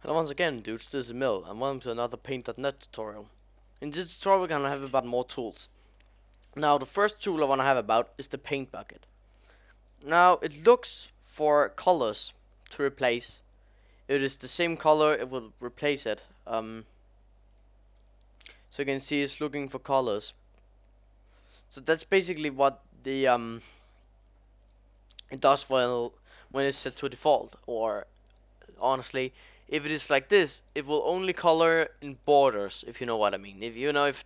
Hello once again, dudes, this is Mill, and welcome to another Paint.net tutorial. In this tutorial we're gonna have about more tools. Now the first tool I wanna have about is the paint bucket. Now it looks for colors to replace. If it is the same color, it will replace it. So you can see it's looking for colors. So that's basically what the it does when it's set to default, or honestly, if it is like this, it will only color in borders, if you know what I mean. If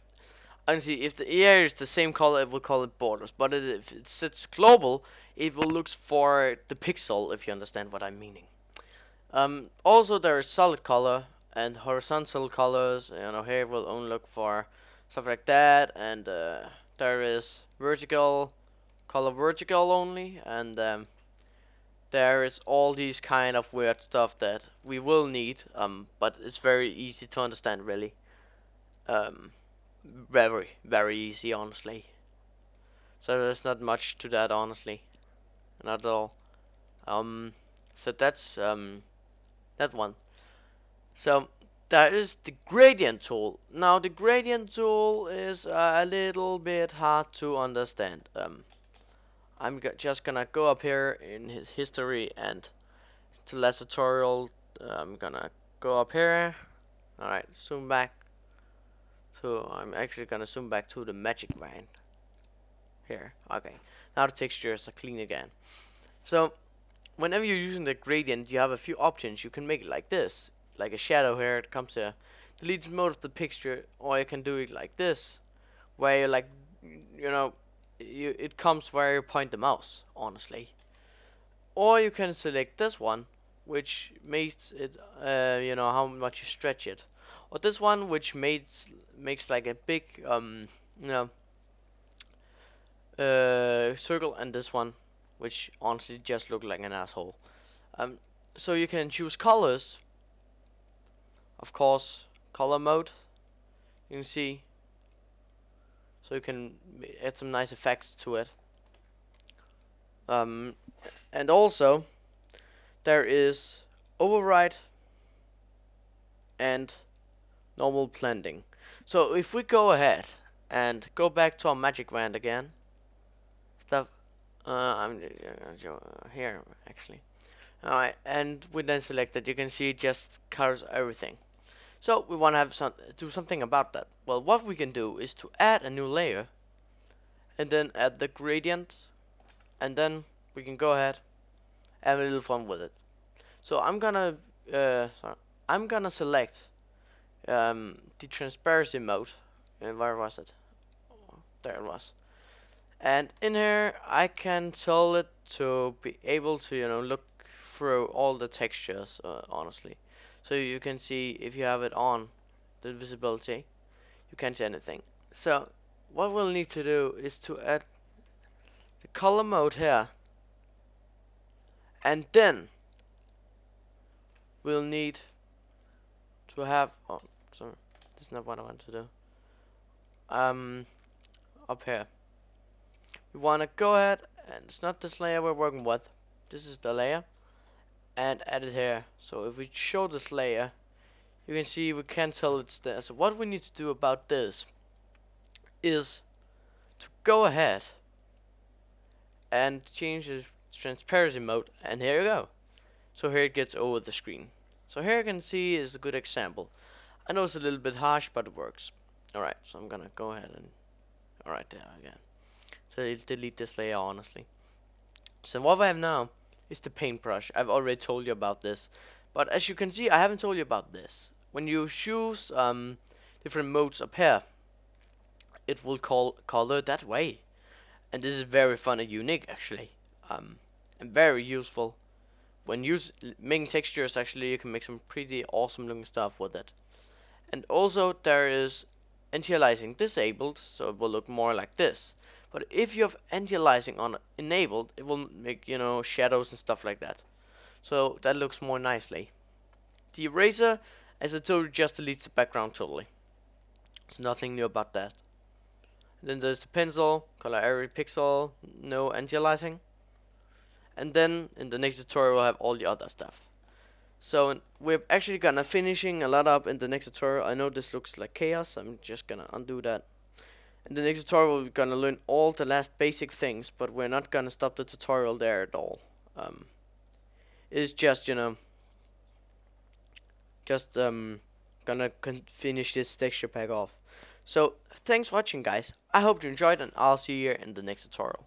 honestly, if the area is the same color, it will call it borders. But if it sets global, it will look for the pixel, if you understand what I'm meaning. Also, there is solid color and horizontal colors. Here we'll only look for stuff like that, and there is vertical color, vertical only, and there is all these kind of weird stuff that we will need, but it's very easy to understand, really. Very easy, honestly. So there's not much to that, honestly, not at all. So that's that one. So that is the gradient tool. Now the gradient tool is a little bit hard to understand. I'm just gonna go up here in his history and to last tutorial. I'm gonna go up here. Alright, zoom back to, I'm actually gonna zoom back to the magic wand here. Okay, now the textures are clean again. So whenever you're using the gradient, you have a few options. You can make it like this, like a shadow here. It comes to delete mode of the picture, or you can do it like this, where you like, it comes where you point the mouse, honestly. Or you can select this one, which makes it, how much you stretch it. Or this one, which makes like a big, circle, and this one, which honestly just look like an asshole. So you can choose colors. Of course, color mode. You can see. So you can add some nice effects to it. And also, there is override and normal blending. So if we go ahead and go back to our magic wand again, I'm here actually. Alright, and we then select that. You can see it just covers everything. So we want to have do something about that. Well, what we can do is to add a new layer, and then add the gradient, and then we can go ahead and have a little fun with it. So I'm gonna select the transparency mode. And where was it? Oh, there it was. And in here I can tell it to be able to look through all the textures, honestly. So you can see if you have it on the visibility, you can't see anything. So what we'll need to do is to add the color mode here, and then we'll need to have, oh sorry, this is not what I want to do. Up here we want to go ahead, and it's not this layer we're working with, this is the layer, and add it here. So if we show this layer, you can see we can't tell it's there. So what we need to do about this is to go ahead and change the transparency mode, and here you go. So here it gets over the screen. So here you can see is a good example. I know it's a little bit harsh, but it works. Alright, so I'm gonna go ahead and alright, there again. So it'll delete this layer, honestly. So what we have now is the paintbrush. I've already told you about this, but as you can see, I haven't told you about this. When you choose different modes up here, it will color that way, and this is very fun and unique, actually, and very useful. When making textures, actually, you can make some pretty awesome looking stuff with it. And also there is Antialising disabled, so it will look more like this. But if you have Antialising on enabled, it will make shadows and stuff like that. So that looks more nicely. The eraser, as I told you, just deletes the background totally. There's nothing new about that. Then there's the pencil, color every pixel, no Antialising. And then in the next tutorial we'll have all the other stuff. So we're actually gonna finishing a lot up in the next tutorial. I know this looks like chaos. I'm just gonna undo that. In the next tutorial, we're gonna learn all the last basic things, but we're not gonna stop the tutorial there at all. It's just, just gonna finish this texture pack off. So thanks for watching, guys. I hope you enjoyed, and I'll see you here in the next tutorial.